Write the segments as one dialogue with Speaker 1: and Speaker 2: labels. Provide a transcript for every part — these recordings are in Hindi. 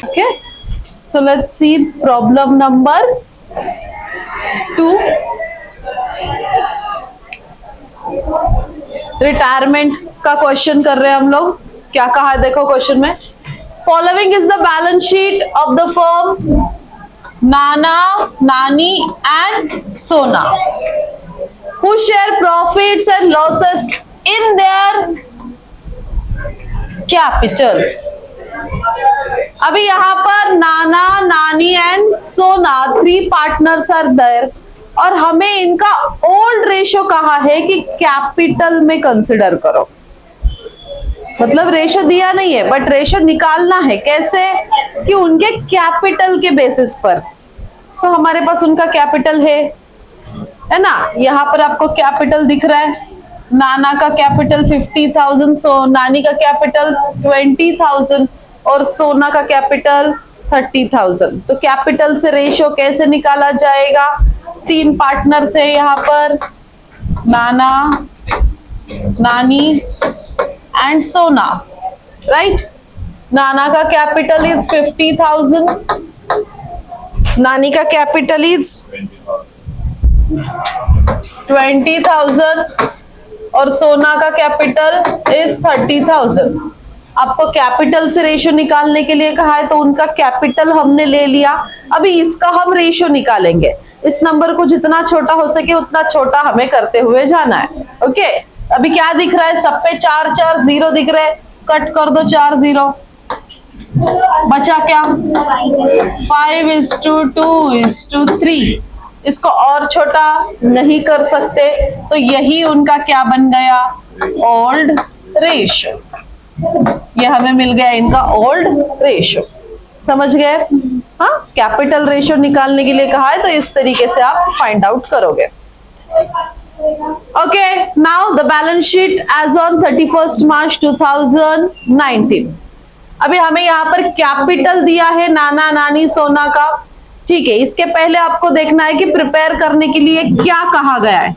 Speaker 1: Okay, so let's see problem number 2. Retirement का क्वेश्चन कर रहे हैं हम लोग. क्या कहा है देखो क्वेश्चन में, following is the balance sheet of the firm नाना, नानी एंड सोना who share profits and losses in their capital. अभी यहाँ पर नाना, नानी एंड सोना 3 पार्टनर्स आर देयर और हमें इनका ओल्ड रेशो कहा है कि कैपिटल में कंसिडर करो. मतलब रेशो दिया नहीं है बट रेशो निकालना है. कैसे? कि उनके कैपिटल के बेसिस पर. सो हमारे पास उनका कैपिटल है ना. यहाँ पर आपको कैपिटल दिख रहा है. नाना का कैपिटल 50,000, सो नानी का कैपिटल 20,000 और सोना का कैपिटल 30,000. तो कैपिटल से रेशियो कैसे निकाला जाएगा? 3 पार्टनर्स है यहाँ पर, नाना, नानी एंड सोना, राइट. नाना का कैपिटल इज 50,000, नानी का कैपिटल इज 20,000 और सोना का कैपिटल इज 30,000. आपको कैपिटल से रेशियो निकालने के लिए कहा है तो उनका कैपिटल हमने ले लिया. अभी इसका हम रेशियो निकालेंगे. इस नंबर को जितना छोटा हो सके उतना छोटा हमें करते हुए जाना है. ओके, अभी क्या दिख रहा है? सब पे 4 4 0 दिख रहे हैं. कट कर दो 4 0. बचा क्या? 5:2:3. इसको और छोटा नहीं कर सकते तो यही उनका क्या बन गया? Old ratio. ये हमें मिल गया इनका ओल्ड रेशियो. समझ गए? हाँ, कैपिटल रेशियो निकालने के लिए कहा है तो इस तरीके से आप फाइंड आउट करोगे. Okay, now the balance sheet as on 31 March 2019. अभी हमें यहाँ पर कैपिटल दिया है नाना, नानी, सोना का. ठीक है, इसके पहले आपको देखना है कि प्रिपेयर करने के लिए क्या कहा गया है.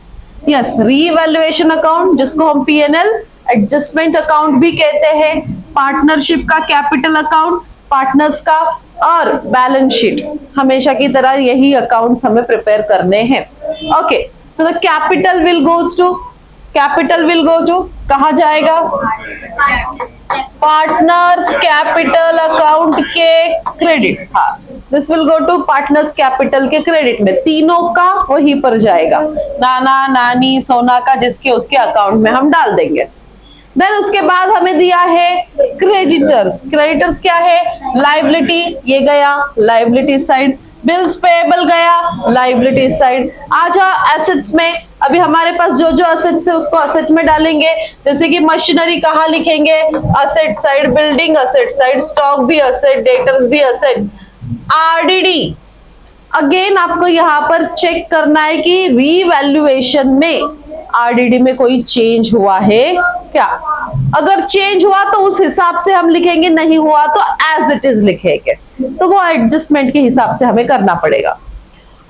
Speaker 1: यस, रीवैल्यूएशन अकाउंट, जिसको हम P&L एडजस्टमेंट अकाउंट भी कहते हैं, पार्टनरशिप का कैपिटल अकाउंट, पार्टनर्स का, और बैलेंस शीट. हमेशा की तरह यही अकाउंट्स हमें प्रिपेयर करने हैं. Okay, so the capital will go to कहा जाएगा? पार्टनर्स कैपिटल अकाउंट के क्रेडिट. हाँ, this will go to partners capital के क्रेडिट में. तीनों का वहीं पर जाएगा, नाना, नानी, सोना का, जिसके उसके अकाउंट में हम डाल देंगे. देन उसके बाद हमें दिया है क्रेडिटर्स. क्रेडिटर्स क्या है? लाइबिलिटी. ये गया लाइबिलिटी साइड. बिल्स पेएबल गया लाइबिलिटी साइड. आ जाओ एसेट्स में. अभी हमारे पास जो जो एसेट्स है उसको एसेट में डालेंगे. जैसे कि मशीनरी कहाँ लिखेंगे? Asset side. Building asset side. Stock भी एसेट, डेटर्स भी एसेट. आरडीडी अगेन आपको यहाँ पर चेक करना है कि रीवैल्यूएशन में आरडीडी में कोई चेंज हुआ है क्या. अगर चेंज हुआ तो उस हिसाब से हम लिखेंगे, नहीं हुआ तो एज इट इज लिखेंगे. तो वो एडजस्टमेंट के हिसाब से हमें करना पड़ेगा.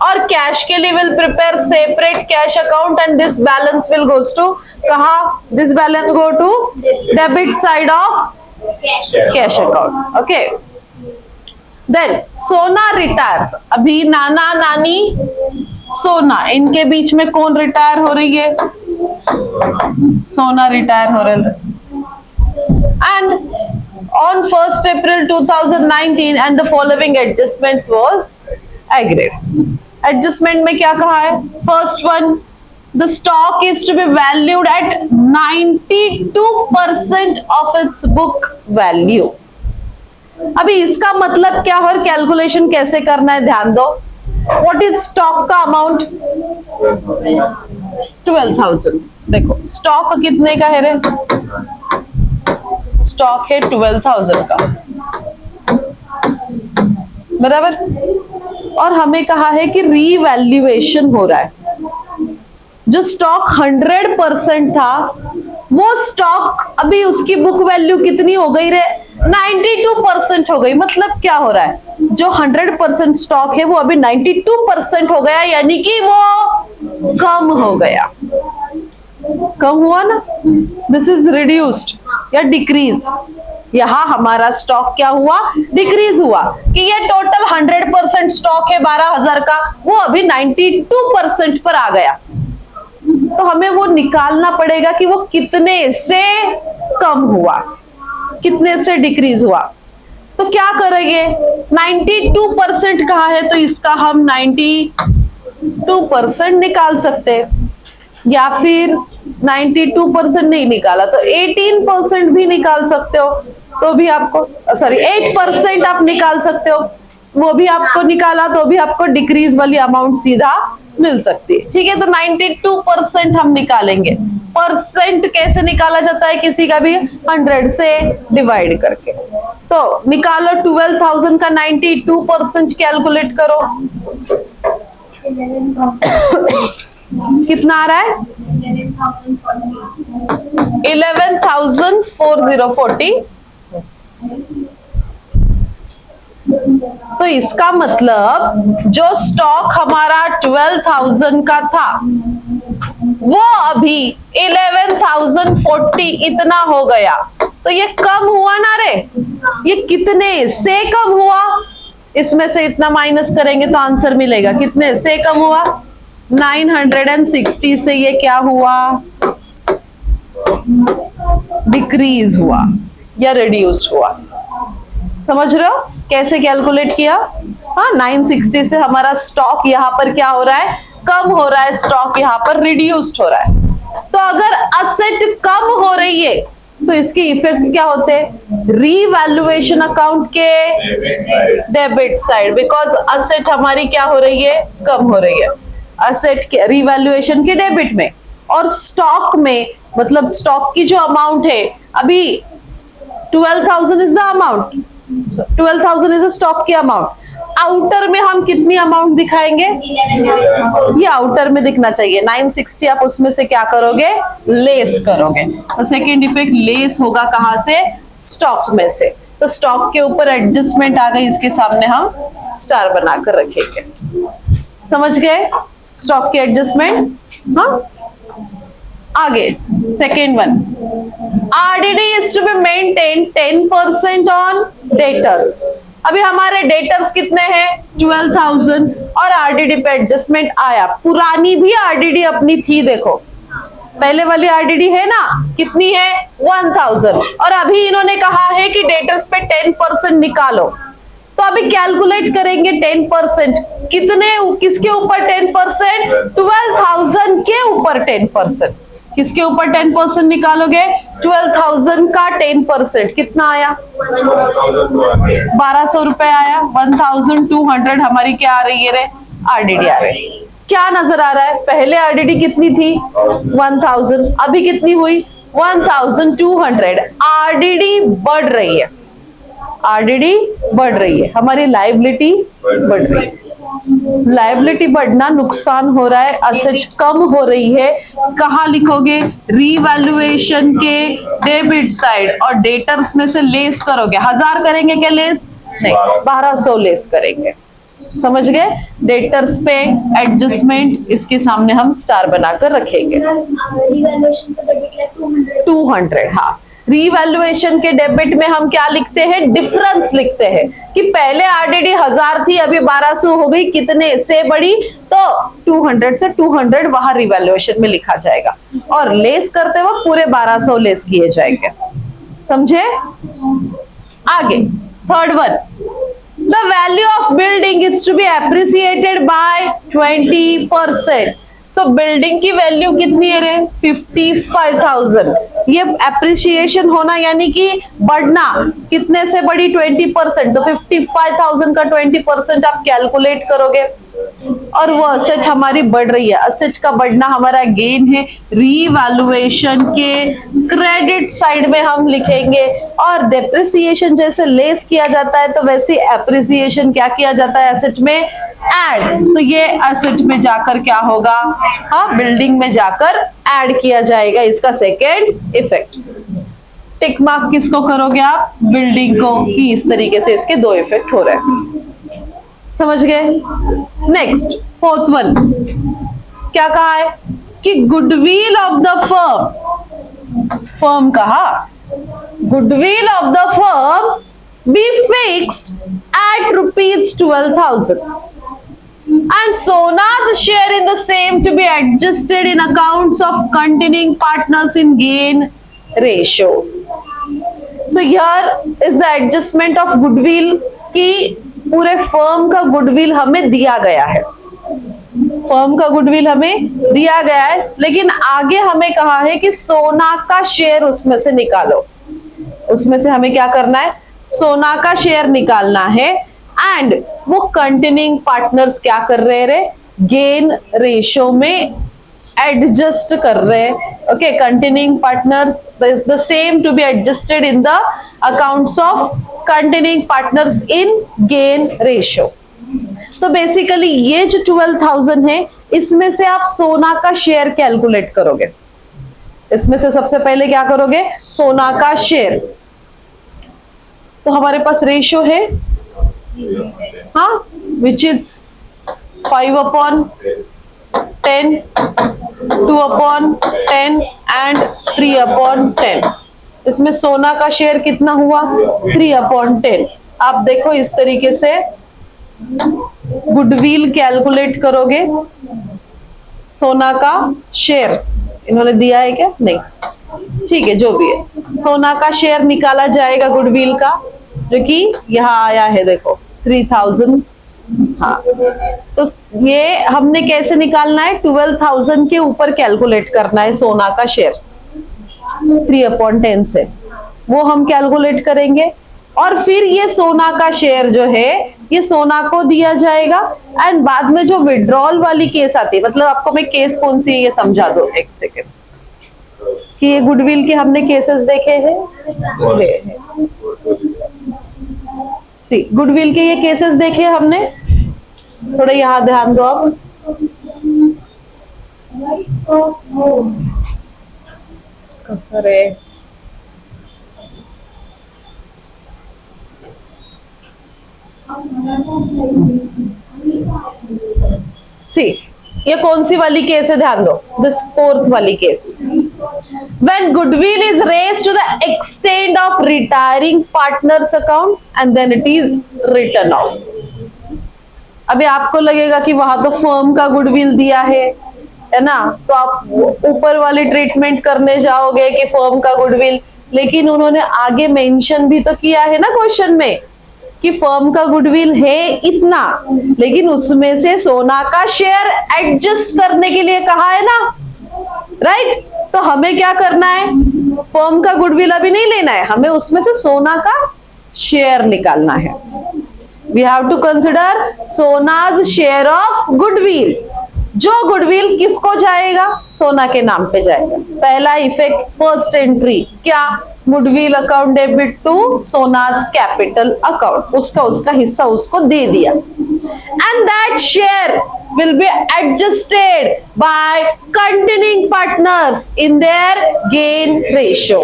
Speaker 1: और कैश के लिए will prepare separate cash account and this balance will goes to कहा? This balance go to debit side of cash account. Okay, then Sona retires. अभी नाना, नानी, सोना, इनके बीच में कौन रिटायर हो रही है? सोना रिटायर हो रही है. And on 1st April 2019 and the following adjustments was agreed. Adjustment में क्या कहा है? First one, the stock is to be valued at 92% of its book value. अभी इसका मतलब क्या और कैलकुलेशन कैसे करना है ध्यान दो. व्हाट इज स्टॉक का अमाउंट? 12,000. देखो स्टॉक कितने का है रे? स्टॉक है 12,000 का, बराबर. और हमें कहा है कि रीवैल्यूएशन हो रहा है. जो स्टॉक 100% था वो स्टॉक अभी उसकी बुक वैल्यू कितनी हो गई रे? 92% हो गई. मतलब क्या हो रहा है? जो 100% स्टॉक है वो अभी 92% हो गया, यानी कि वो कम हो गया. कम हुआ ना? दिस इज रिड्यूस्ड या डिक्रीज. यहाँ हमारा स्टॉक क्या हुआ, डिक्रीज हुआ, कि ये टोटल 100% स्टॉक है 12,000 का, वो अभी 92% पर आ गया। तो हमें वो निकालना पड़ेगा कि वो कितने से कम हुआ, कितने से डिक्रीज हुआ। तो क्या करेंगे, 92% कहाँ है, तो इसका हम 92% निकाल सकते हैं, या फिर 92% नहीं निकाला तो 18% भी निकाल सकते हो, तो भी आपको 8% आप निकाल सकते हो, वो भी आपको निकाला तो भी आपको डिक्रीज वाली अमाउंट सीधा मिल सकती है। ठीक है, तो 92% हम निकालेंगे। परसेंट कैसे निकाला जाता है किसी का भी, 100 से डिवाइड करके। तो निकालो 12,000 का 92% कैलकुलेट करो, कितना आ रहा है, 11,4040। तो इसका मतलब जो स्टॉक हमारा 12,000 का था वो अभी 11,040 इतना हो गया। तो ये कम हुआ ना रे, ये कितने से कम हुआ, इसमें से इतना माइनस करेंगे तो आंसर मिलेगा, कितने से कम हुआ, 960 से ये क्या हुआ, डिक्रीज हुआ या रिड्यूस्ड हुआ। समझ रहे हो कैसे कैलकुलेट किया। हाँ, 960 से हमारा स्टॉक यहाँ पर क्या हो रहा है, कम हो रहा है, स्टॉक यहाँ पर रिड्यूस्ड हो रहा है। तो अगर असेट कम हो रही है तो इसके इफेक्ट्स क्या होते हैं, रीवैल्यूएशन अकाउंट के डेबिट साइड, बिकॉज असेट हमारी क्या हो रही है, कम हो रही है, असेट के रीवैल्यूएशन के डेबिट में। और स्टॉक में मतलब स्टॉक की जो अमाउंट है अभी 12,000 is the amount, 12,000 is stock की अमाउंट। आउटर में हम कितनी अमाउंट दिखाएंगे, ये आउटर में दिखना चाहिए 960, आप उसमें से क्या करोगे, लेस करोगे। तो सेकेंड इफेक्ट लेस होगा कहां से, स्टॉक में से। तो स्टॉक के ऊपर एडजस्टमेंट आ गई, इसके सामने हम स्टार बनाकर रखेंगे। समझ गए स्टॉक की एडजस्टमेंट। हाँ, आगे second one, RDD is to be maintained 10% on debtors। अभी हमारे डेटर्स कितने हैं, 12,000, और RDD पे एडजस्टमेंट आया। पुरानी भी RDD अपनी थी, देखो पहले वाली RDD है ना, कितनी है 1,000, और अभी इन्होंने कहा है कि डेटर्स पे 10% निकालो। तो अभी कैलकुलेट करेंगे 10% कितने, किसके ऊपर 10%, 12,000 के ऊपर 10%, किसके ऊपर 10% निकालोगे, 12,000 का 10% कितना आया, 1,200 रुपए आया। 1,200 हमारी क्या आ रही है रे, RDD आ रही है। क्या नजर आ रहा है, पहले RDD कितनी थी 1,000, अभी कितनी हुई 1,200। RDD बढ़ रही है, RDD बढ़ रही है, हमारी लायबिलिटी बढ़ रही है। लायबिलिटी बढ़ना नुकसान हो रहा है, असेट कम हो रही है। कहाँ लिखोगे, रीवैल्यूएशन के डेबिट साइड, और डेटर्स में से लेस करोगे। 1000 करेंगे क्या लेस, नहीं 1200 लेस करेंगे। समझ गए, डेटर्स पे एडजस्टमेंट, इसके सामने हम स्टार बनाकर रखेंगे। 200, हाँ, रीवैल्यूएशन के डेबिट में हम क्या लिखते हैं, डिफरेंस लिखते हैं, कि पहले RDD 1000 थी, अभी 1200 हो गई, कितने से बढ़ी, तो 200 से 200 वहां रीवैल्यूएशन में लिखा जाएगा, और लेस करते वक्त पूरे 1200 लेस किए जाएंगे। समझे। आगे third one, the value of building is to be appreciated by 20%। So building की वैल्यू कितनी है रे, 55,000। ये एप्रिसिएशन होना यानी कि बढ़ना, कितने से बढ़ी, 20%। तो 55,000 का 20% आप कैलकुलेट करोगे, और वो असेट हमारी बढ़ रही है। असेट का बढ़ना हमारा गेन है, रीवैल्यूएशन के क्रेडिट साइड में हम लिखेंगे, और डेप्रिसिएशन जैसे लेस किया जाता है तो वैसे एप्रिसिएशन क्या किया जाता है, एसेट में ऐड। तो ये एसेट में जाकर क्या होगा, हाँ, बिल्डिंग में जाकर ऐड किया जाएगा। इसका सेकेंड इफेक्ट। टिक मार्क किसको करोगे आप, बिल्डिंग को, कि इस तरीके से इसके दो इफेक्ट हो रहे हैं। समझ गए। नेक्स्ट फोर्थ वन, क्या कहा है कि goodwill of the firm, firm कहा goodwill of the firm be fixed at rupees 12,000 and Sona's share in the same to be adjusted in accounts of continuing partners in gain ratio. So here is the adjustment of goodwill कि पूरे फर्म का गुडविल हमें दिया गया है, फर्म का गुडविल हमें दिया गया है, लेकिन आगे हमें कहा है कि सोना का शेयर उसमें से निकालो, उसमें से हमें क्या करना है, सोना का शेयर निकालना है। एंड वो कंटिन्यूइंग पार्टनर्स क्या कर रहे रे, गेन रेशियो में एडजस्ट कर रहे हैं। Okay, continuing partners the same to be adjusted in the accounts of continuing partners in gain ratio. तो बेसिकली ये जो 12,000 है, इसमें से आप सोना का शेयर कैलकुलेट करोगे। इसमें से सबसे पहले क्या करोगे, सोना का शेयर। तो हमारे पास रेशियो है, हाँ, विच इज 5/10, 2/10 एंड 3/10। इसमें सोना का शेयर कितना हुआ, 3/10। आप देखो इस तरीके से गुडविल कैलकुलेट करोगे, सोना का शेयर इन्होंने दिया है क्या, नहीं, ठीक है, जो भी है, सोना का शेयर निकाला जाएगा गुडविल का, जो कि यहाँ आया है, देखो 3,000। हाँ, तो ये हमने कैसे निकालना है, 12,000 के ऊपर कैलकुलेट करना है सोना का शेयर 3/10 से, वो हम कैलकुलेट करेंगे। और फिर ये सोना का शेयर जो है ये सोना को दिया जाएगा। एंड बाद में जो विड्रॉल वाली केस आती है, मतलब आपको मैं केस कौन सी है ये समझा दो एक सेकेंड, कि ये गुडविल के हमने केसेस देखे हैं, सी गुडविल के ये केसेस देखे हमने, थोड़ा यहाँ ध्यान दो आप। कसरे सी ये कौन सी वाली केस है, ध्यान दो, दिस 4th वाली case. When goodwill is raised to the extent of retiring partners account and then it is written off। अभी आपको लगेगा कि वहां तो फर्म का गुडविल दिया है ना, तो आप ऊपर वाली ट्रीटमेंट करने जाओगे कि फर्म का गुडविल, लेकिन उन्होंने आगे मेंशन भी तो किया है ना क्वेश्चन में कि फर्म का गुडविल है इतना, लेकिन उसमें से सोना का शेयर एडजस्ट करने के लिए कहा है ना, राइट। तो हमें क्या करना है, फर्म का गुडविल अभी नहीं लेना है, हमें उसमें से सोना का शेयर निकालना है। We have to consider Sona's share of goodwill. जो गुडविल किसको जाएगा, सोना के नाम पे जाएगा। पहला इफेक्ट, फर्स्ट एंट्री क्या, goodwill account debit to Sona's capital account, उसका हिस्सा उसको दे दिया। And that share will be adjusted by continuing partners in their gain ratio।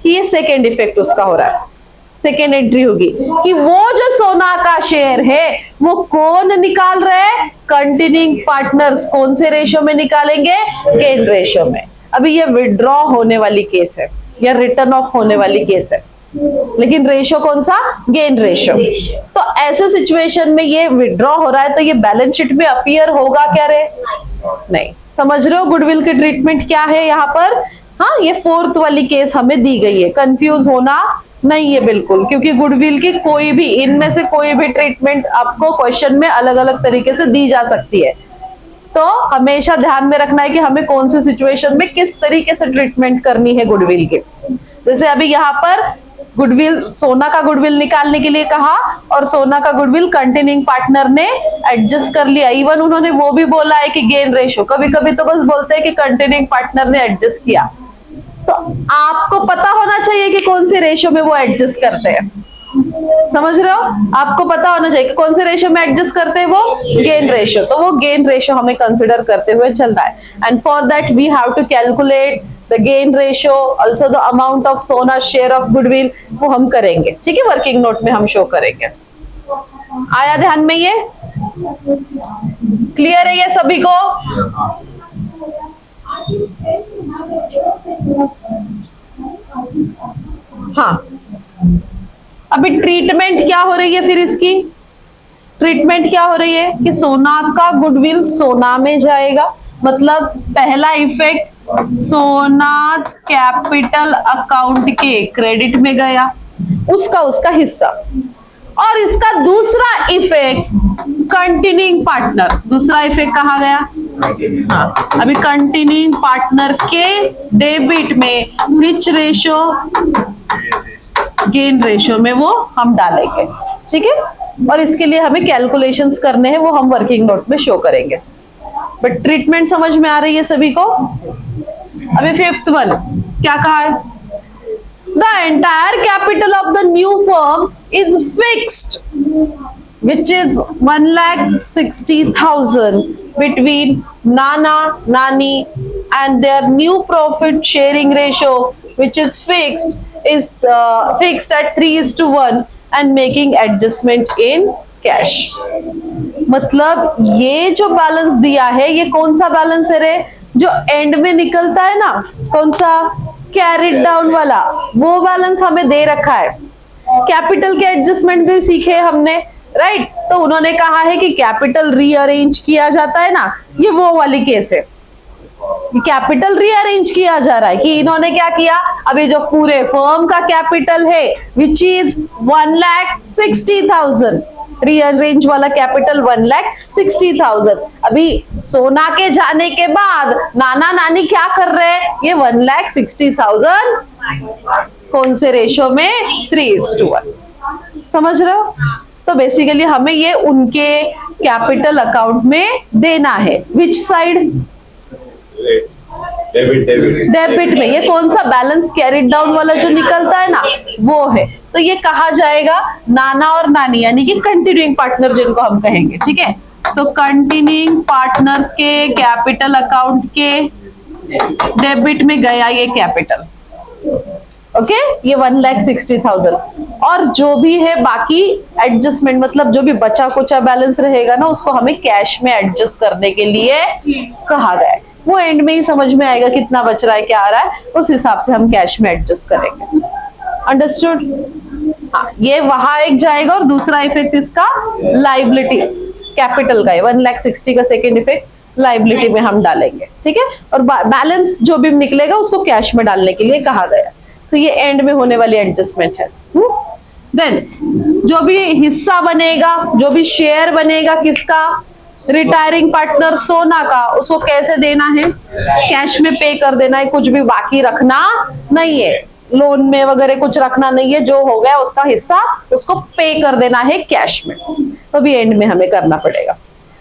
Speaker 1: ये सेकेंड इफेक्ट उसका हो रहा है, सेकेंड एंट्री होगी कि वो जो सोना का शेयर है वो कौन निकाल रहे हैं, कंटिन्यूइंग पार्टनर्स। कौन से रेशियो में निकालेंगे, गेन रेशियो में। अभी ये विड्रॉ होने वाली केस है या रिटर्न ऑफ होने वाली केस है, लेकिन रेशियो कौन सा, गेन रेशियो। तो ऐसे सिचुएशन में ये विड्रॉ हो रहा है, तो ये बैलेंस शीट में अपीयर होगा क्या रे, नहीं। समझ रहे हो गुडविल की ट्रीटमेंट क्या है यहाँ पर। हाँ, ये 4th वाली केस हमें दी गई है, कंफ्यूज होना नहीं है बिल्कुल, क्योंकि गुडविल की कोई भी, इनमें से कोई भी ट्रीटमेंट आपको क्वेश्चन में अलग अलग तरीके से दी जा सकती है। तो हमेशा ध्यान में रखना है कि हमें कौन सी सिचुएशन में किस तरीके से ट्रीटमेंट करनी है गुडविल की। जैसे अभी यहाँ पर गुडविल, सोना का गुडविल निकालने के लिए कहा और सोना का गुडविल कंटिन्यूइंग पार्टनर ने एडजस्ट कर लिया। इवन उन्होंने वो भी बोला है कि गेन रेशियो, कभी कभी तो बस बोलते हैं कि कंटिन्यूइंग पार्टनर ने एडजस्ट किया। तो आपको पता होना चाहिए कि कौन से रेशियो में वो एडजस्ट करते हैं, समझ रहे हो, आपको पता होना चाहिए कि कौन से रेशियो में एडजस्ट करते हैं, वो गेन रेशियो। तो वो गेन रेशियो हमें कंसिडर करते हुए चल रहा है। And for that we have to calculate the gain ratio, also the amount of Sona share of goodwill, वो हम करेंगे, ठीक है, वर्किंग नोट में हम शो करेंगे। आया ध्यान में, ये क्लियर है ये सभी को। हाँ, अभी ट्रीटमेंट क्या हो रही है फिर इसकी? ट्रीटमेंट क्या हो रही है कि सोना का गुडविल सोना में जाएगा, मतलब पहला इफेक्ट सोना कैपिटल अकाउंट के क्रेडिट में गया, उसका हिस्सा। और इसका दूसरा इफेक्ट कंटिन्यूइंग पार्टनर, दूसरा इफेक्ट कहा गया? हाँ, अभी कंटिन्यूइंग पार्टनर के डेबिट में विच रेशो? गेन रेशो में वो हम डालेंगे, ठीक है। और इसके लिए हमें कैलकुलेशंस करने हैं, वो हम वर्किंग नोट में शो करेंगे। बट ट्रीटमेंट समझ में आ रही है सभी को? अभी फिफ्थ वन क्या कहा है? The entire capital of the new firm is fixed which is 1,60,000 between Nana, Nani and their new profit sharing ratio which is fixed at 3:1 and making adjustment in cash। मतलब ये जो बैलेंस दिया है ये कौन सा बैलेंस है रे? जो एंड में निकलता है ना, कौन सा? कैरिड डाउन वाला, वो बैलेंस हमें दे रखा है। कैपिटल के एडजस्टमेंट भी सीखे हमने, राइट? तो उन्होंने कहा है कि कैपिटल रीअरेंज किया जाता है ना, ये वो वाली केस है। कैपिटल रीअरेंज किया जा रहा है कि इन्होंने क्या किया, अभी जो पूरे फर्म का कैपिटल है विच इज 1,60,000, रीअरेंज वाला कैपिटल 1,60,000। अभी सोना के जाने के बाद नाना नानी क्या कर रहे हैं? ये 1,60,000 कौन से रेशो में? 3:1। समझ रहे हो? तो बेसिकली हमें ये उनके कैपिटल अकाउंट में देना है। Which side? डेबिट में। ये कौन सा बैलेंस? कैरिड डाउन वाला जो निकलता है ना, वो है। तो ये कहा जाएगा नाना और नानी, यानी कि कंटिन्यूइंग पार्टनर जिनको हम कहेंगे, ठीक है। सो कंटिन्यूइंग पार्टनर्स के कैपिटल अकाउंट के डेबिट में गया ये कैपिटल, ओके, ये 1,60,000। और जो भी है बाकी एडजस्टमेंट, मतलब जो भी बचा कुचा बैलेंस रहेगा ना, उसको हमें कैश में एडजस्ट करने के लिए कहा गया है। वो एंड में ही समझ में आएगा कितना बच रहा है, क्या आ रहा है, उस हिसाब से हम कैश में एडजस्ट करेंगे। अंडरस्टूड? हाँ, ये वहां एक जाएगा और दूसरा इफेक्ट इसका लाइबिलिटी कैपिटल का है। 1,60,000 का सेकेंड इफेक्ट लाइबिलिटी में हम डालेंगे, ठीक है। और बैलेंस जो भी निकलेगा उसको कैश में डालने के लिए कहा गया। तो ये एंड में होने वाली एडजस्टमेंट है। देन जो भी हिस्सा बनेगा, जो भी शेयर बनेगा किसका? रिटायरिंग पार्टनर सोना का, उसको कैसे देना है? कैश में पे कर देना है, कुछ भी बाकी रखना नहीं है, लोन में वगैरह कुछ रखना नहीं है। जो हो गया उसका हिस्सा उसको पे कर देना है कैश में। तो भी एंड में हमें करना पड़ेगा।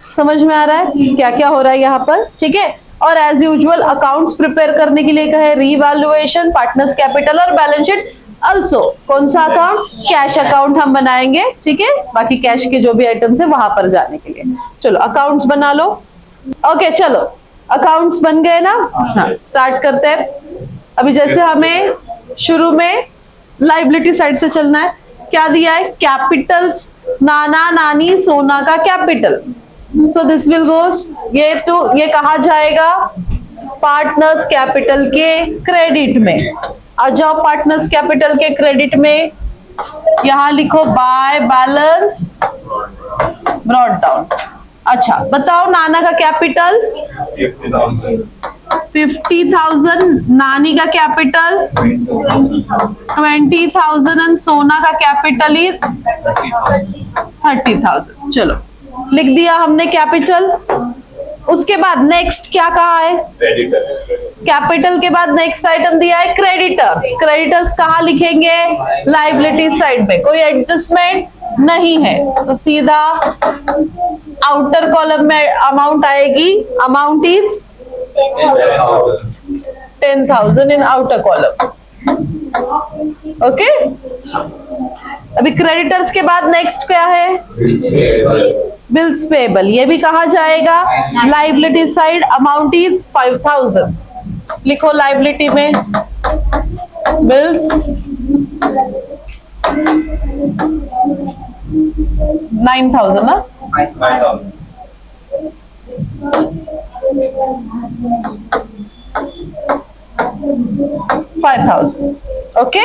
Speaker 1: समझ में आ रहा है क्या क्या हो रहा है यहाँ पर? ठीक है। और एज यूजुअल अकाउंट्स प्रिपेयर करने के लिए कहे रीवैल्यूएशन, पार्टनर्स कैपिटल और बैलेंस शीट। अल्सो कौन सा अकाउंट? कैश अकाउंट हम बनाएंगे, ठीक है। बाकी कैश के जो भी आइटम्स है वहां पर जाने के लिए। चलो अकाउंट्स बना लो। ओके चलो अकाउंट्स बन गए ना। हाँ स्टार्ट करते हैं। अभी जैसे हमें शुरू में लाइबिलिटी साइड से चलना है। क्या दिया है? कैपिटल्स, नाना नानी सोना का कैपिटल। सो दिस विल गोस, ये कहा जाएगा पार्टनर्स कैपिटल के क्रेडिट में। आ जाओ पार्टनर्स कैपिटल के क्रेडिट में, यहां लिखो बाय बैलेंस ब्रॉट डाउन। अच्छा बताओ नाना का कैपिटल 50,000, नानी का कैपिटल 20,000 एंड सोना का कैपिटल इज 30,000। चलो लिख दिया हमने कैपिटल। उसके बाद नेक्स्ट क्या कहा है? कैपिटल के बाद नेक्स्ट आइटम दिया है क्रेडिटर्स। क्रेडिटर्स कहाँ लिखेंगे? लाइबिलिटी साइड पे। कोई एडजस्टमेंट नहीं है तो सीधा आउटर कॉलम में अमाउंट आएगी। Amount is 10,000 in outer column. Okay अभी क्रेडिटर्स के बाद नेक्स्ट क्या है? Bills payable. ये भी कहा जाएगा लाइबिलिटी साइड। Amount is 5,000। लिखो लाइबिलिटी में बिल्स 9,000 ना। 5,000। ओके,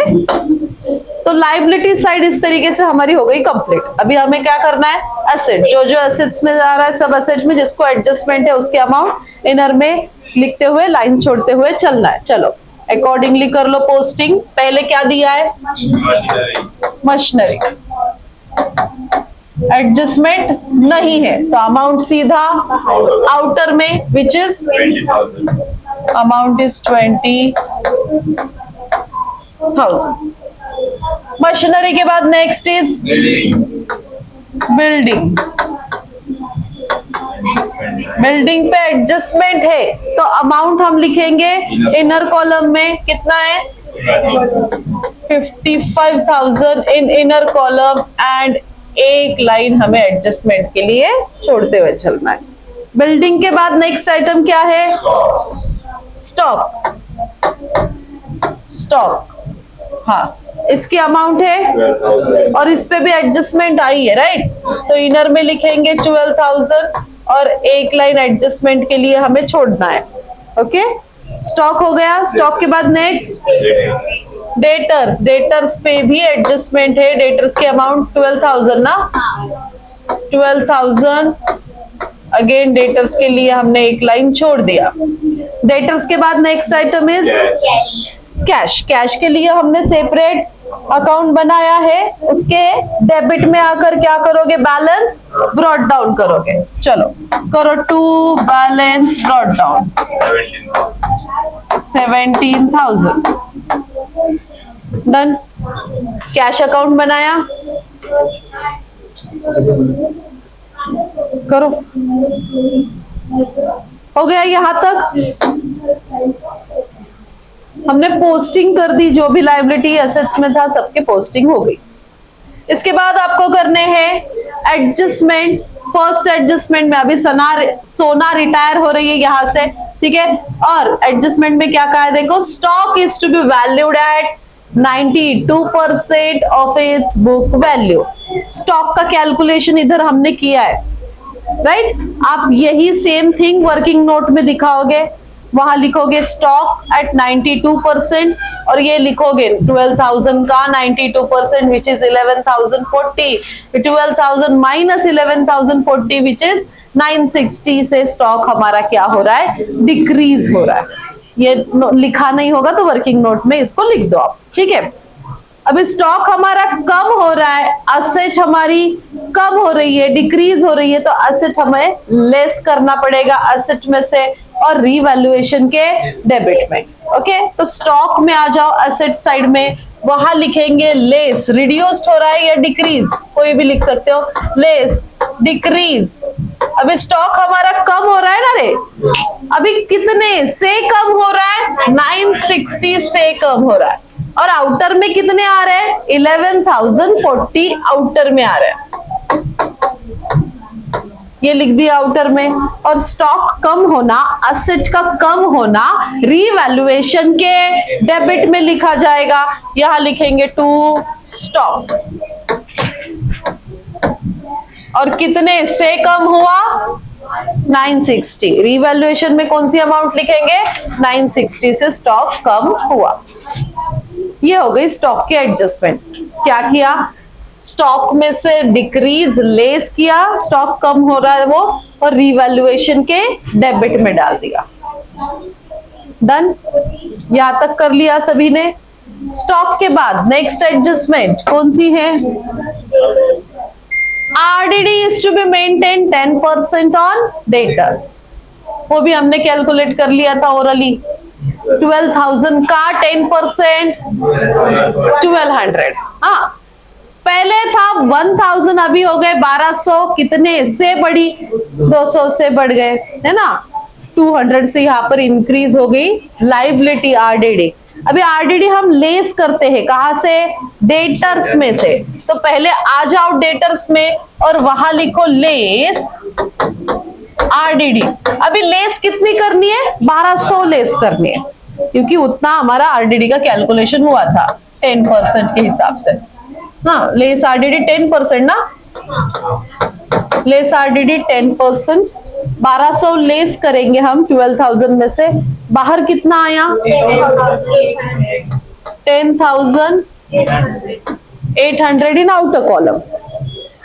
Speaker 1: तो लाइबिलिटी साइड इस तरीके से हमारी हो गई कंप्लीट। अभी हमें क्या करना है, एसेट, जो जो एसेट्स में आ रहा है सब एसेट में जिसको एडजस्टमेंट है उसके अमाउंट इनर में लिखते हुए लाइन छोड़ते हुए चलना है। चलो अकॉर्डिंगली कर लो पोस्टिंग। पहले क्या दिया है, मशीनरी, एडजस्टमेंट नहीं है तो अमाउंट सीधा आउटर में, which is amount is 20,000। Machinery के बाद नेक्स्ट इज बिल्डिंग। बिल्डिंग पे एडजस्टमेंट है तो अमाउंट हम लिखेंगे इनर कॉलम में, कितना है 55,000 इन इनर कॉलम, एंड एक लाइन हमें एडजस्टमेंट के लिए छोड़ते हुए चलना है। बिल्डिंग के बाद नेक्स्ट आइटम क्या है, स्टॉक। स्टॉक, हाँ, इसकी अमाउंट है और इस पे भी एडजस्टमेंट आई है, राइट, तो इनर में लिखेंगे 12,000 और एक लाइन एडजस्टमेंट के लिए हमें छोड़ना है। ओके, स्टॉक हो गया। स्टॉक के बाद नेक्स्ट डेटर्स। डेटर्स पे भी एडजस्टमेंट है, डेटर्स की अमाउंट 12,000 ना, 12,000 अगेन डेटर्स के लिए हमने एक लाइन छोड़ दिया। डेटर्स के बाद next item is cash. Cash के लिए हमने सेपरेट अकाउंट बनाया है, उसके डेबिट में आकर क्या करोगे, बैलेंस ब्रॉट डाउन करोगे। चलो करो, to balance brought down 17,000। Done. Cash account बनाया, करो, हो गया यहां तक। हमने पोस्टिंग कर दी, जो भी लायबिलिटी एसेट्स में था सबके पोस्टिंग हो गई। इसके बाद आपको करने हैं एडजस्टमेंट। फर्स्ट एडजस्टमेंट में अभी सोना रिटायर हो रही है यहां से, ठीक है, और एडजस्टमेंट में क्या कहा है देखो, stock is to be valued at 92% of its book value. Stock का कैलकुलेशन इधर हमने किया है, राइट। आप यही सेम थिंग वर्किंग नोट में दिखाओगे, वहां लिखोगे स्टॉक एट 92% और ये लिखोगे 12,000 का 92% which is 11,040, 12,000 minus 11,040 which is 960 से स्टॉक हमारा क्या हो रहा है, डिक्रीज हो रहा है। ये लिखा नहीं होगा तो वर्किंग नोट में इसको लिख दो आप, ठीक है। अभी स्टॉक हमारा कम हो रहा है, असेट हमारी कम हो रही है, डिक्रीज हो रही है, तो असेट हमें लेस करना पड़ेगा असेट में से और रीवैल्यूएशन के डेबिट में। ओके, तो स्टॉक में आ जाओ, असेट साइड में, वहां लिखेंगे लेस, रिड्यूस्ड हो रहा है या डिक्रीज, कोई भी लिख सकते हो, लेस डिक्रीज। अभी स्टॉक हमारा कम हो रहा है ना रे, अभी कितने से कम हो रहा है, 960 से कम हो रहा है, और आउटर में कितने आ रहे हैं, 11,040 आउटर में आ रहे हैं, ये लिख दिया आउटर में। और स्टॉक कम होना, असेट का कम होना रीवैल्यूएशन के डेबिट में लिखा जाएगा, यहां लिखेंगे टू स्टॉक। और कितने से कम हुआ, 960, रीवैल्यूएशन में कौन सी अमाउंट लिखेंगे, 960 से स्टॉक कम हुआ। ये हो गई स्टॉक की एडजस्टमेंट। क्या किया, स्टॉक में से डिक्रीज लेस किया, स्टॉक कम हो रहा है वो, और रीवैल्यूएशन के डेबिट में डाल दिया। डन, यहां तक कर लिया सभी ने। स्टॉक के बाद नेक्स्ट एडजस्टमेंट कौन सी है, RDD is to be maintained 10% on debtors, वो भी हमने कैलकुलेट कर लिया था ओरली। 12,000 का 10% 1200, हाँ, पहले था 1,000, अभी हो गए 1200, कितने से बढ़ी, 200 से बढ़ गए, है ना, 200 से यहाँ पर इंक्रीज हो गई लाइबिलिटी RDD। अभी RDD हम लेस करते हैं, कहां से, डेटर्स में से, तो पहले आ जाओ डेटर्स में और वहां लिखो लेस RDD। अभी लेस कितनी करनी है, 1200 लेस करनी है, क्योंकि उतना हमारा RDD का कैलकुलेशन हुआ था 10% के हिसाब से। हाँ, लेस RDD 10% ना, लेस RDD 10%, 1200 लेस करेंगे हम 12,000 में से, बाहर कितना आया? 10,800 इन आउटर कॉलम।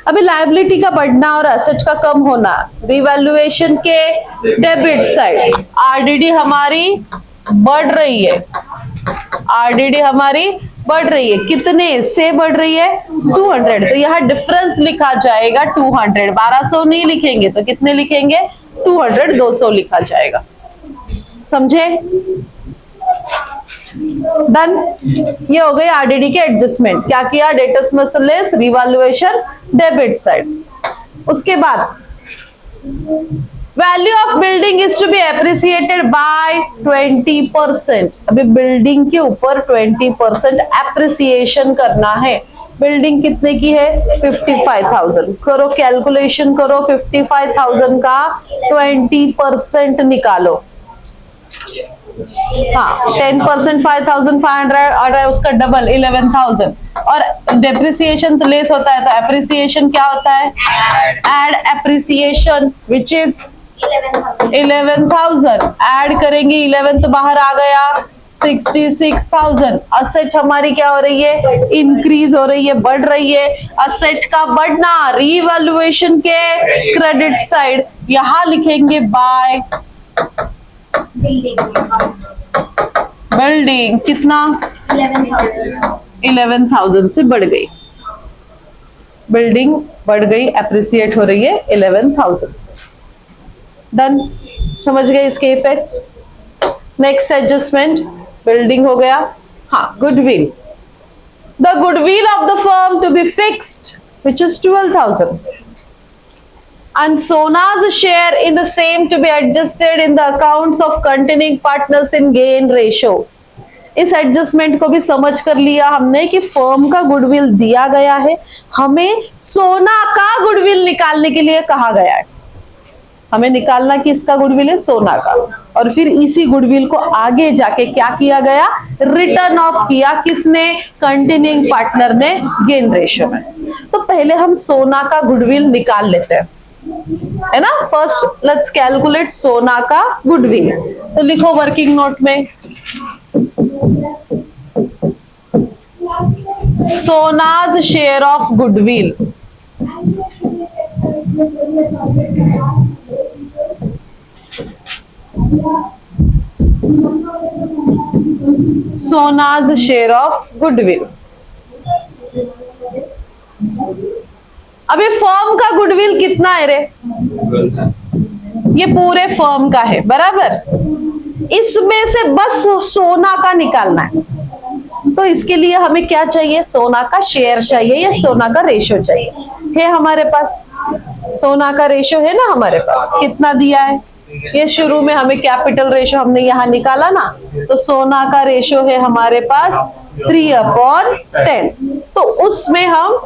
Speaker 1: अभी लायबिलिटी का बढ़ना और एसेट का कम होना, रिवैल्यूएशन के डेबिट साइड आरडीडी हमारी बढ़ रही है, आरडीडी हमारी बढ़ रही है, कितने से बढ़ रही है? 200। तो यहाँ डिफरेंस लिखा जाएगा 200, 1200 नहीं लिखेंगे तो कितने लिखेंगे? 200, 200 लिखा जाएगा। समझे? डन। ये हो गई आरडीडी के एडजस्टमेंट। क्या किया? डेटर्स में से लेस, रिवैल्यूएशन डेबिट साइड। उसके बाद value of building is to be appreciated by 20%। अभी बिल्डिंग के ऊपर 20% एप्रिसिएशन करना है। बिल्डिंग कितने की है? 55,000। करो कैलकुलेशन करो, 55,000 का 20% निकालो। हाँ, 10% 5,500 और उसका डबल 11,000। और डेप्रिसिएशन तो लेस होता है, तो एप्रिसिएशन क्या होता है? Add appreciation which is 11,000। Add करेंगे 11 तो बाहर आ गया 66,000। असेट हमारी क्या हो रही है? इंक्रीज हो रही है, बढ़ रही है। असेट का बढ़ना रिवैल्यूएशन के क्रेडिट साइड, यहां लिखेंगे बाय बिल्डिंग कितना? 11,000 से बढ़ गई, बिल्डिंग बढ़ गई, एप्रिसिएट हो रही है 11,000 से। डन। समझ गए इसके इफेक्ट्स? नेक्स्ट एडजस्टमेंट, बिल्डिंग हो गया। हाँ, goodwill. The goodwill of the firm to be fixed which is 12,000 and Sona's share in the same to be adjusted in the accounts of continuing partners in gain ratio। इस एडजस्टमेंट को भी समझ कर लिया हमने कि फर्म का गुडविल दिया गया है, हमें सोना का गुडविल निकालने के लिए कहा गया है। हमें निकालना किसका गुडविल है? सोना का। और फिर इसी गुडविल को आगे जाके क्या किया गया? रिटर्न ऑफ किया। किसने? कंटिन्यूइंग पार्टनर ने गेन रेशियो में। तो पहले हम सोना का गुडविल निकाल लेते हैं, है ना। फर्स्ट लेट्स कैलकुलेट सोना का गुडविल। तो लिखो वर्किंग नोट में, Sona's share of goodwill. Sona's share of goodwill. अभी फर्म का गुडविल कितना है रे? ये पूरे फर्म का है, बराबर। इसमें से बस सोना का निकालना है। तो इसके लिए हमें क्या चाहिए? सोना का शेयर चाहिए या सोना का रेशो चाहिए। है हमारे पास सोना का रेशो है ना हमारे पास। कितना दिया है? ये शुरू में हमें कैपिटल रेशो हमने यहाँ निकाला ना, तो सोना का रेशो है हमारे पास 3/10। तो उसमें हम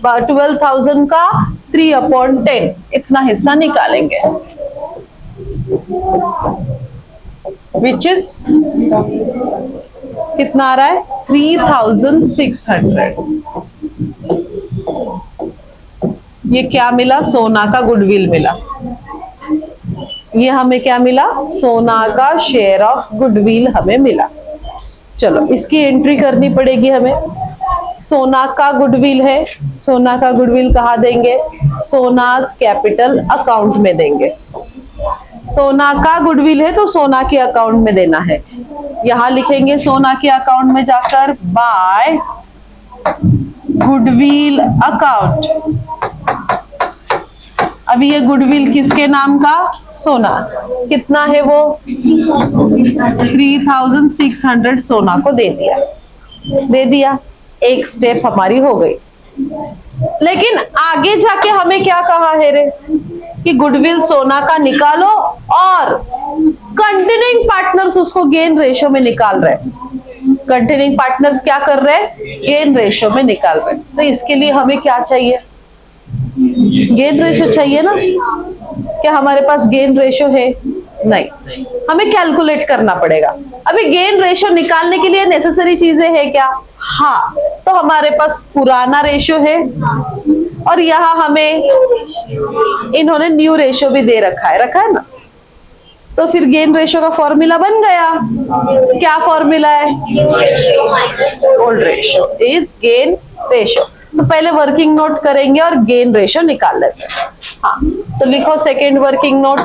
Speaker 1: 12,000 का 3/10 इतना हिस्सा निकालेंगे, विच इज कितना आ रहा है? 3,600। ये क्या मिला? सोना का गुडविल मिला। ये हमें क्या मिला? सोना का शेयर ऑफ गुडविल हमें मिला। चलो इसकी एंट्री करनी पड़ेगी हमें। सोना का गुडविल है, सोना का गुडविल कहाँ देंगे? सोनाज कैपिटल अकाउंट में देंगे। सोना का गुडविल है तो सोना के अकाउंट में देना है। यहां लिखेंगे सोना के अकाउंट में जाकर बाय गुडविल अकाउंट। अभी ये गुडविल किसके नाम का? सोना। कितना है वो? 3,600 सोना को दे दिया, दे दिया। एक स्टेप हमारी हो गई। लेकिन आगे जाके हमें क्या कहा है रे? कि गुडविल सोना का निकालो और कंटिन्यूइंग पार्टनर्स उसको गेन रेशो में निकाल रहे हैं। कंटिन्यूइंग पार्टनर्स क्या कर रहे हैं? गेन रेशो में निकाल रहे हैं। तो इसके लिए हमें क्या चाहिए? गेन रेशो चाहिए ना। क्या हमारे पास गेन रेशो है? नहीं, हमें कैलकुलेट करना पड़ेगा। अभी गेन रेशो निकालने के लिए नेसेसरी चीजें है क्या? हाँ, तो हमारे पास पुराना रेशो है और यहाँ हमें इन्होंने न्यू रेशो भी दे रखा है ना। तो फिर गेन रेशो का फॉर्मूला बन गया। क्या फॉर्मूला है? Old ratio is gain ratio. तो पहले वर्किंग नोट करेंगे और गेन रेशो निकाल लेते हैं। हाँ, तो लिखो second working note,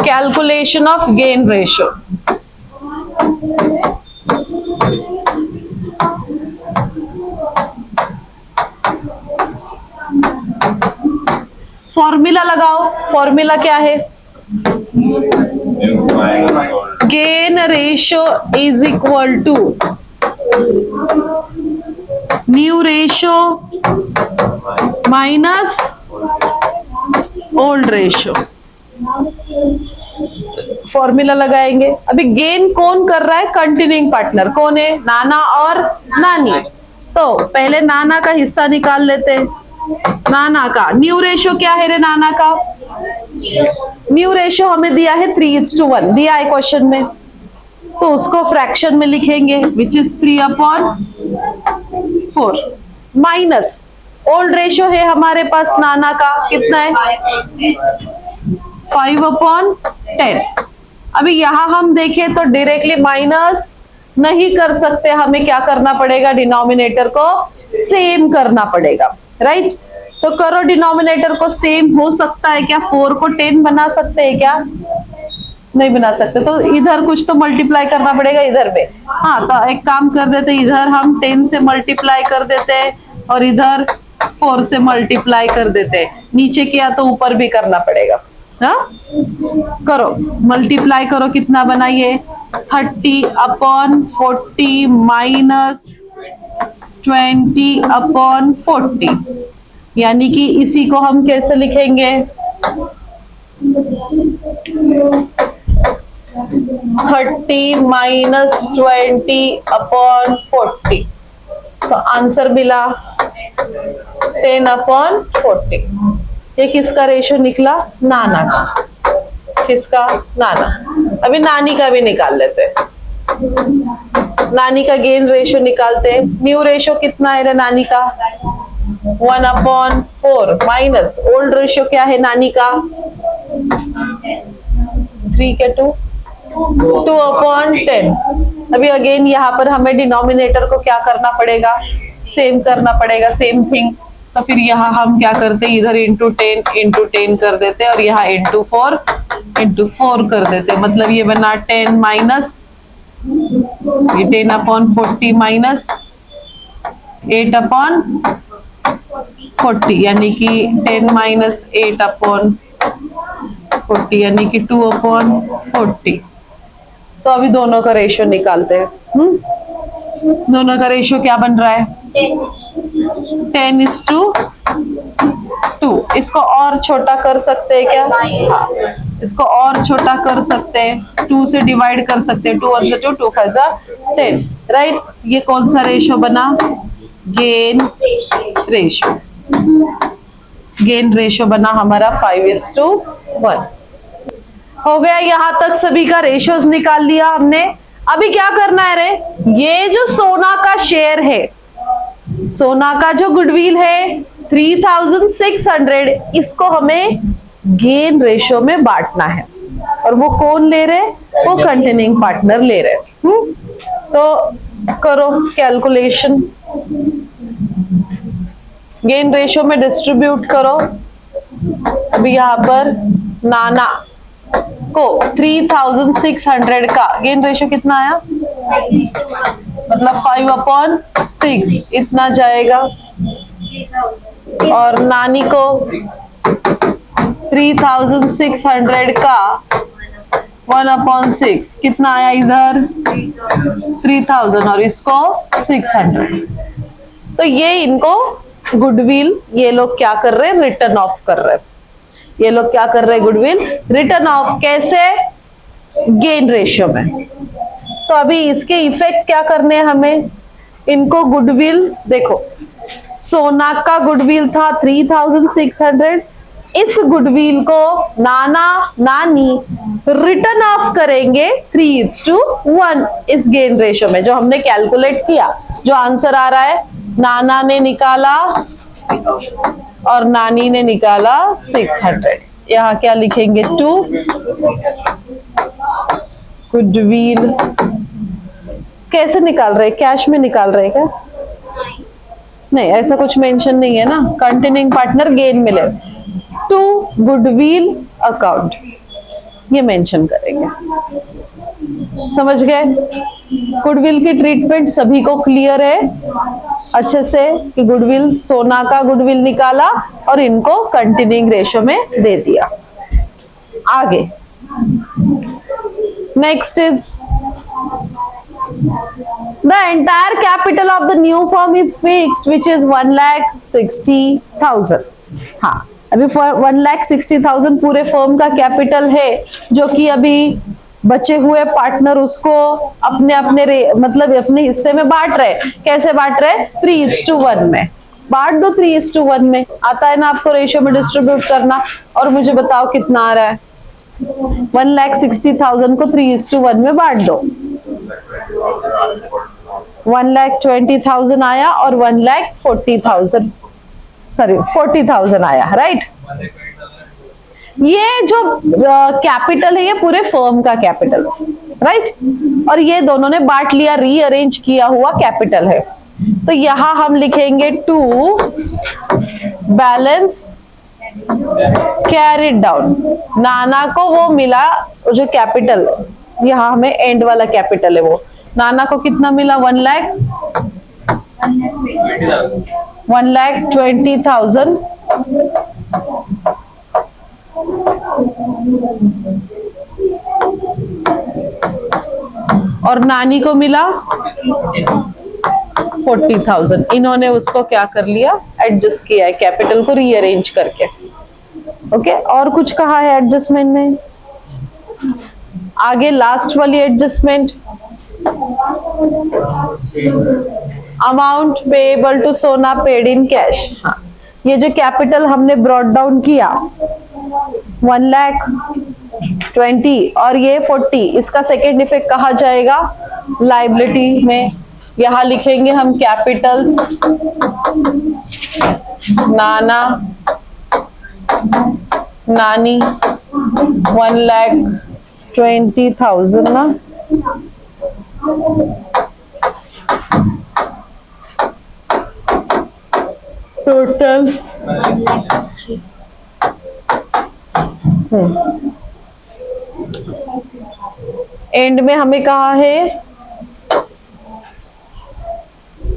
Speaker 1: calculation of gain ratio. Formula लगाओ। फॉर्मूला क्या है? Gain ratio is equal to new ratio minus old ratio. Formula लगाएंगे। अभी गेन कौन कर रहा है? कंटिन्यूइंग पार्टनर कौन है? नाना और नानी। तो पहले नाना का हिस्सा निकाल लेते हैं। नाना का न्यू रेशो क्या है रे? नाना का न्यू रेशो हमें दिया है 3:1 दिया है क्वेश्चन में, तो उसको फ्रैक्शन में लिखेंगे which is 3/4 minus old ratio है हमारे पास नाना का कितना है? 5/10। अभी यहां हम देखें तो डायरेक्टली माइनस नहीं कर सकते, हमें क्या करना पड़ेगा? डिनोमिनेटर को सेम करना पड़ेगा, राइट? तो करो, डिनोमिनेटर को सेम हो सकता है क्या? 4 को 10 बना सकते हैं क्या? नहीं बना सकते, तो इधर कुछ तो मल्टीप्लाई करना पड़ेगा इधर में। हाँ, तो एक काम कर देते, इधर हम 10 से मल्टीप्लाई कर देते हैं और इधर 4 से मल्टीप्लाई कर देते हैं। नीचे किया तो ऊपर भी करना पड़ेगा। हाँ, करो, मल्टीप्लाई करो, कितना बनाइए? 30/40 माइनस 20/40, यानी कि इसी को हम कैसे लिखेंगे? 30 माइनस 20/40। तो आंसर मिला 10/40। ये किसका रेशो निकला? नाना का। किसका? नाना। अभी नानी का भी निकाल लेते हैं। नानी का गेन रेशो निकालते हैं। न्यू रेशो कितना है रे नानी का? 1/4 माइनस ओल्ड रेशो क्या है नानी का? 3 के 2 2/10। अभी अगेन यहाँ पर हमें डिनोमिनेटर को क्या करना पड़ेगा? सेम करना पड़ेगा, सेम थिंग। तो फिर यहाँ हम क्या करते हैं? इधर इंटू 10 कर देते हैं और यहाँ इंटू 4 कर देते हैं। मतलब ये बना 10 माइनस 10/40 माइनस 8/40, यानी कि 10 माइनस 8/40 यानी कि 2/40। तो अभी दोनों का रेशो निकालते हैं। दोनों का रेशो क्या बन रहा है? 10:2। इसको और छोटा कर सकते हैं क्या? हाँ, इसको और छोटा कर सकते हैं, 2 से डिवाइड कर सकते हैं। 2 1 2 2 5 10, राइट? ये कौन सा रेशो बना? Gain ratio. गेन रेशो बना हमारा 5:1। हो गया, यहां तक सभी का रेशोज निकाल लिया हमने। अभी क्या करना है रे? ये जो सोना का शेयर है, सोना का जो गुडविल है 3600, इसको हमें गेन रेशो में बांटना है। और वो कौन ले रहे? वो कंटिन्यूइंग पार्टनर ले रहे। तो करो कैलकुलेशन, गेन रेशो में डिस्ट्रीब्यूट करो। अभी यहाँ पर नाना को 3600 का गेन रेशो कितना आया? मतलब 5/6 इतना जाएगा। और नानी को 3600 का 1/6 कितना आया? इधर 3000 और इसको 600। तो ये इनको गुडविल ये लोग क्या कर रहे हैं? रिटर्न ऑफ कर रहे हैं। ये लोग क्या कर रहे हैं? Goodwill return of. कैसे? गेन रेशियो में। तो अभी इसके इफेक्ट क्या करने हैं हमें? इनको गुडविल देखो, सोना का गुडविल था 3600, इस गुडविल को नाना नानी रिटर्न ऑफ करेंगे 3:1 इस गेन रेशो में, जो हमने कैलकुलेट किया। जो आंसर आ रहा है, नाना ने निकाला और नानी ने निकाला 600। यहाँ क्या लिखेंगे, 2 गुडविल। कैसे निकाल रहे, कैश में निकाल रहे क्या? नहीं, ऐसा कुछ मेंशन नहीं है ना। कंटिन्यूइंग पार्टनर गेन मिले, 2 गुडविल अकाउंट, ये मेंशन करेंगे। समझ गए? गुडविल की ट्रीटमेंट सभी को क्लियर है अच्छे से कि गुडविल, सोना का गुडविल निकाला और इनको कंटिन्यूइंग रेशो में दे दिया। आगे next is the entire capital of the new firm is fixed, which is 1,60,000। हाँ, अभी 1,60,000 पूरे फर्म का कैपिटल है, जो कि अभी बचे हुए पार्टनर उसको अपने अपने मतलब अपने हिस्से में बांट रहे। कैसे बांट रहे? 3:1 में बांट दो। 3:1 में आता है ना आपको रेशियो में डिस्ट्रीब्यूट करना। और मुझे बताओ कितना आ रहा है? 1,60,000 को 3:1 में बांट दो। 1,20,000 आया और 1,40,000 40,000 आया, राइट। ये जो कैपिटल है ये पूरे फर्म का कैपिटल, राइट। और ये दोनों ने बांट लिया, रीअरेंज किया हुआ कैपिटल है। तो यहां हम लिखेंगे 2 बैलेंस कैरिड डाउन। नाना को वो मिला जो कैपिटल, यहाँ हमें एंड वाला कैपिटल है वो। नाना को कितना मिला? 1,20,000। और नानी को मिला 40,000। इन्होंने उसको क्या कर लिया? एडजस्ट किया है कैपिटल को रीअरेंज करके। ओके, और कुछ कहा है एडजस्टमेंट में? आगे लास्ट वाली एडजस्टमेंट, अमाउंट पेएबल टू सोना पेड इन कैश। हाँ, ये जो कैपिटल हमने ब्रॉट डाउन किया 1,20,000 और ये 40, इसका सेकेंड इफेक्ट कहा जाएगा लाइबिलिटी में। यहां लिखेंगे हम कैपिटल्स नाना नानी 1,20,000 ना, टोटल एंड में हमें कहा है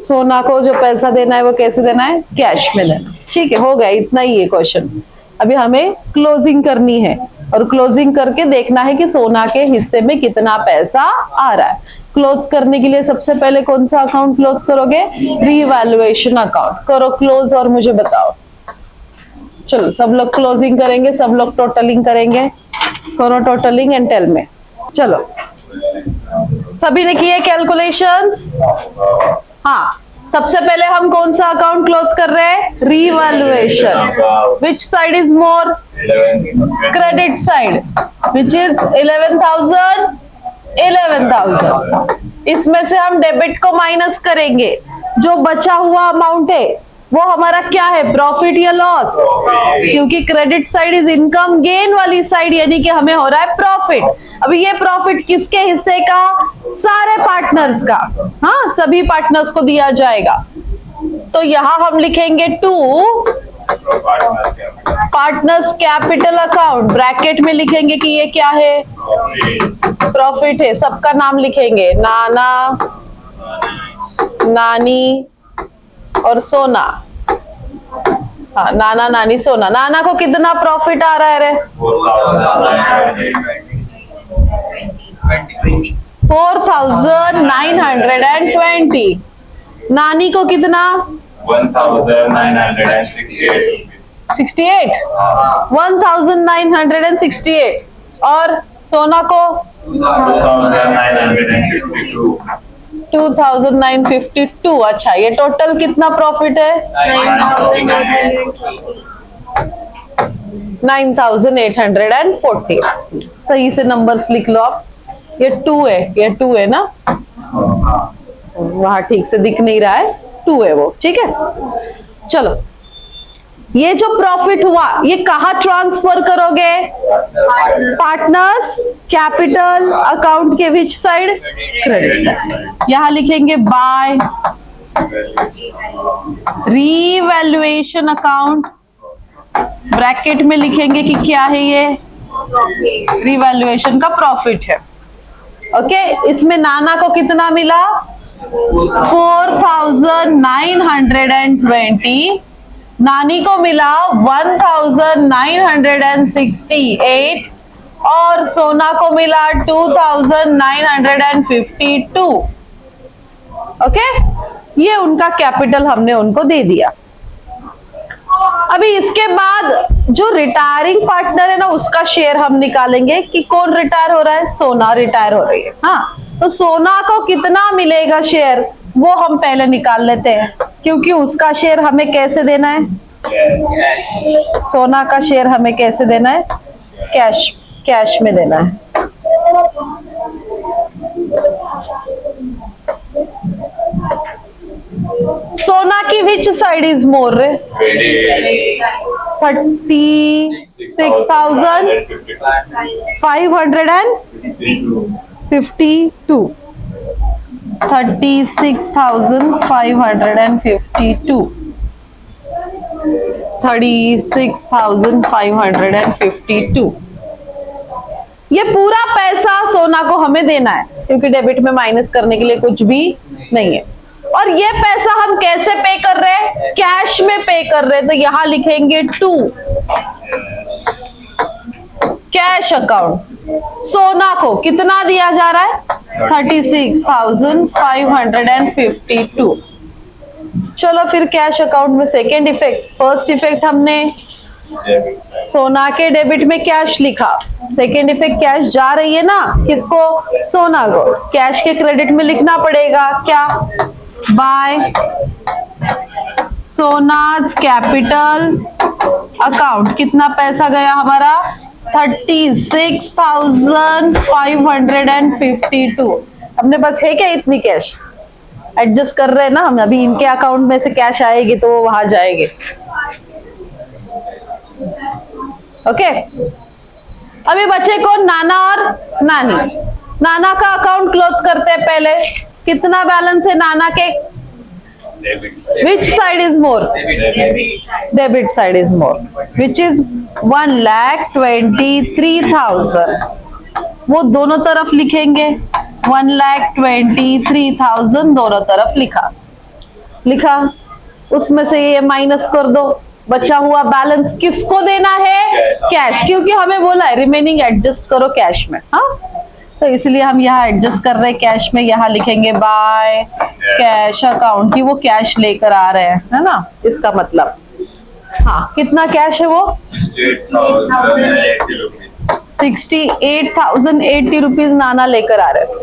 Speaker 1: सोना को जो पैसा देना है वो कैसे देना है? कैश में देना। ठीक है, हो गया, इतना ही है क्वेश्चन। अभी हमें क्लोजिंग करनी है और क्लोजिंग करके देखना है कि सोना के हिस्से में कितना पैसा आ रहा है। क्लोज करने के लिए सबसे पहले कौन सा अकाउंट क्लोज करोगे? रीवैल्यूएशन अकाउंट करो क्लोज और मुझे बताओ। चलो सब लोग क्लोजिंग करेंगे, सब लोग टोटलिंग करेंगे। करो टोटलिंग एंड टेल में। चलो सभी ने किए कैलकुलेशंस? हाँ, सबसे पहले हम कौन सा अकाउंट क्लोज कर रहे हैं? Revaluation. Which side is more? Credit side, which is 11,000। इसमें से हम डेबिट को माइनस करेंगे। जो बचा हुआ अमाउंट है वो हमारा क्या है? प्रॉफिट या लॉस? क्योंकि credit side is income, gain वाली साइड यानी कि हमें हो रहा है प्रॉफिट। अभी ये प्रॉफिट किसके हिस्से का? सारे पार्टनर्स का। हाँ, सभी पार्टनर्स को दिया जाएगा। तो यहां हम लिखेंगे 2 पार्टनर्स कैपिटल अकाउंट, ब्रैकेट में लिखेंगे कि ये क्या है? प्रॉफिट है। सबका नाम लिखेंगे, नाना नानी और सोना। हाँ, नाना नानी सोना। नाना को कितना प्रॉफिट आ रहा है रे? 4,920। नानी को कितना?
Speaker 2: 1,968।
Speaker 1: 68? 1,968। और सोना को
Speaker 2: 2,952।
Speaker 1: 2,952। अच्छा, ये टोटल कितना प्रॉफिट है? 9,840। सही से नंबर्स लिख लो आप। ये 2 है, ये 2 है ना, वहां ठीक से दिख नहीं रहा है, 2 है वो, ठीक है। चलो, ये जो प्रॉफिट हुआ ये कहाँ ट्रांसफर करोगे? पार्टनर्स कैपिटल अकाउंट के विच साइड? Credit side. यहां लिखेंगे बाय रीवैल्यूएशन अकाउंट, ब्रैकेट में लिखेंगे कि क्या है ये? रीवैल्यूएशन का प्रॉफिट है। ओके, इसमें नाना को कितना मिला? 4,920, नानी को मिला 1,968 और सोना को मिला 2,952। ओके, ये उनका कैपिटल हमने उनको दे दिया। अभी इसके बाद जो रिटायरिंग पार्टनर है ना, उसका शेयर हम निकालेंगे कि कौन रिटायर हो रहा है? सोना रिटायर हो रही है। हाँ, तो सोना को कितना मिलेगा शेयर, वो हम पहले निकाल लेते हैं, क्योंकि उसका शेयर हमें कैसे देना है? सोना का शेयर हमें कैसे देना है? कैश में देना है। सोना की विच साइड इज मोर? 36,552। 36,552। 36,552। ये पूरा पैसा सोना को हमें देना है, क्योंकि डेबिट में माइनस करने के लिए कुछ भी नहीं है। और ये पैसा हम कैसे पे कर रहे हैं? कैश में पे कर रहे हैं, तो यहां लिखेंगे 2 कैश अकाउंट। सोना को कितना दिया जा रहा है? 36,552। चलो फिर कैश अकाउंट में सेकेंड इफेक्ट। फर्स्ट इफेक्ट हमने सोना के डेबिट में कैश लिखा, सेकेंड इफेक्ट कैश जा रही है ना, किसको? सोना को। कैश के क्रेडिट में लिखना पड़ेगा क्या? By Sona's capital account. कितना पैसा गया हमारा? 36,552। अपने पास है क्या इतनी कैश? एडजस्ट कर रहे हैं ना हम, अभी इनके अकाउंट में से कैश आएगी तो वो वहां जाएगी। ओके, अभी बचे कौन? नाना और नानी। नाना का अकाउंट क्लोज करते हैं पहले। कितना बैलेंस है नाना के? Which side is more? Debit side is more, which is 1,23,000। वो दोनों तरफ लिखेंगे, 1,23,000 दोनों तरफ लिखा। उसमें से ये माइनस कर दो, बचा हुआ बैलेंस किसको देना है? कैश, क्योंकि हमें बोला है रिमेनिंग एडजस्ट करो कैश में। हाँ, तो इसलिए हम यहाँ एडजस्ट कर रहे हैं कैश में। यहाँ लिखेंगे बाय कैश अकाउंट की वो कैश लेकर आ रहे हैं, है ना, इसका मतलब। हाँ, कितना कैश है वो? 68,080 रुपीज नाना लेकर आ रहे हैं।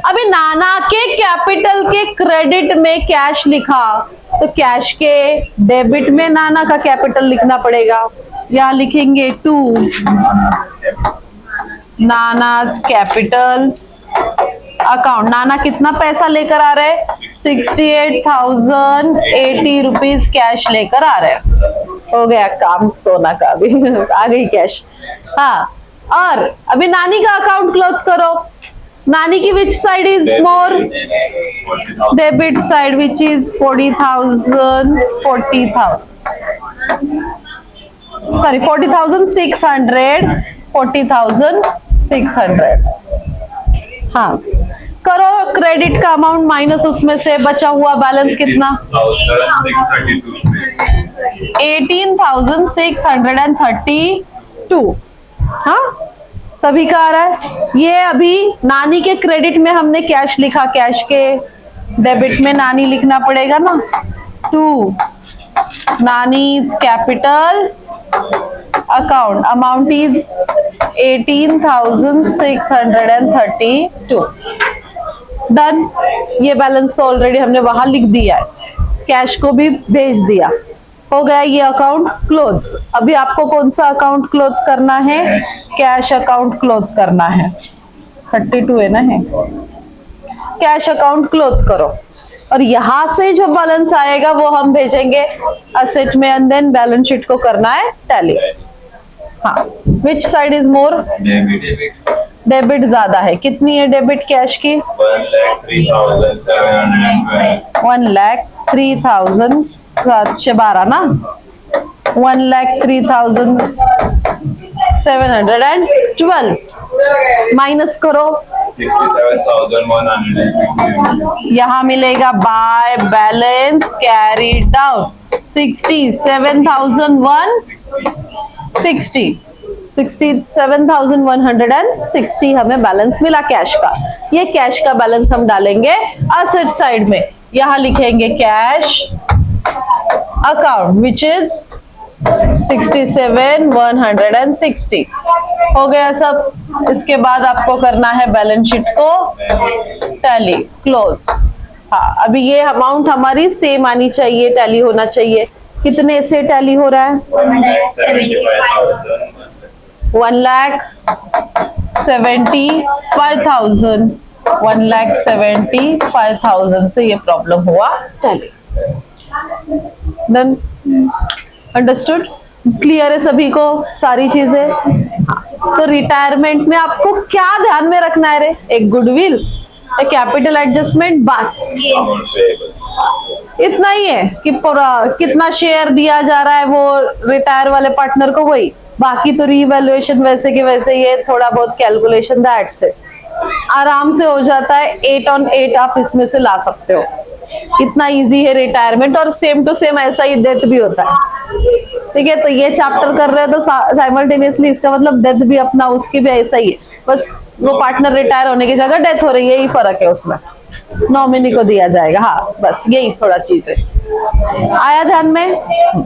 Speaker 1: अभी नाना के कैपिटल के क्रेडिट में कैश लिखा, तो कैश के डेबिट में नाना का कैपिटल लिखना पड़ेगा। यहाँ लिखेंगे 2 नानाज कैपिटल अकाउंट। नाना कितना पैसा लेकर आ रहे हैं? 68,080 रुपीज कैश लेकर आ रहे हैं। हो गया काम सोना का भी आ गई कैश। हाँ, और अभी नानी का अकाउंट क्लोज करो। नानी की which side is more? Debit side, which is 40,000 sorry 40,600 40,600। हाँ, करो क्रेडिट का अमाउंट माइनस उसमें से बचा हुआ बैलेंस कितना? 18,632। हाँ, सभी का आ रहा है। ये अभी नानी के क्रेडिट में हमने कैश लिखा, कैश के डेबिट में नानी लिखना पड़ेगा ना। 2 nannies capital account, amount is 18,632। Done. ये बैलेंस तो ऑलरेडी हमने वहां लिख दिया है, कैश को भी भेज दिया। हो गया ये अकाउंट क्लोज। अभी आपको कौन सा अकाउंट क्लोज करना है? कैश अकाउंट क्लोज करना है। 32 है ना, है कैश अकाउंट क्लोज करो और यहां से जो बैलेंस आएगा वो हम भेजेंगे असेट में एंड देन बैलेंस शीट को करना है टैली। हाँ, which side is more? Debit ज्यादा है। कितनी है डेबिट कैश की? 1,03,712 ना, 1,03,712 माइनस करो, यहाँ मिलेगा बाय बैलेंस कैरी डाउन 67,160 हमें बैलेंस मिला कैश का। ये कैश का बैलेंस हम डालेंगे असेट साइड में। यहाँ लिखेंगे कैश अकाउंट विच इज 67,160। हो गया सब। इसके बाद आपको करना है बैलेंस शीट को टैली क्लोज। हाँ, अभी ये अमाउंट हमारी सेम आनी चाहिए, टैली होना चाहिए। कितने से टैली हो रहा है? 1,75,000। 1,75,000 से ये प्रॉब्लम हुआ टैली। डन? अंडरस्टूड? क्लियर है सभी को सारी चीजें? तो रिटायरमेंट में आपको क्या ध्यान में रखना है रे? एक गुडविल, एक कैपिटल एडजस्टमेंट, बस इतना ही है कि कितना शेयर दिया जा रहा है वो रिटायर वाले पार्टनर को, वही। बाकी तो रीवैल्यूएशन वैसे के वैसे ही है, थोड़ा बहुत कैलकुलेशन, दैट्स इट। आराम से हो जाता है। 8 on 8 आप इसमें से ला सकते हो। इतना इजी है रिटायरमेंट। और सेम टू सेम ऐसा ही डेथ भी होता है। ठीक है, तो ये चैप्टर कर रहे हो तो साइमल्टेनियसली इसका मतलब डेथ भी अपना उसकी भी ऐसा ही है। बस वो पार्टनर रिटायर होने की जगह डेथ हो रही है, यही फर्क है उसमें। नॉमिनी को दिया जाएगा। हाँ, बस यही थोड़ा चीज है। आया ध्यान में?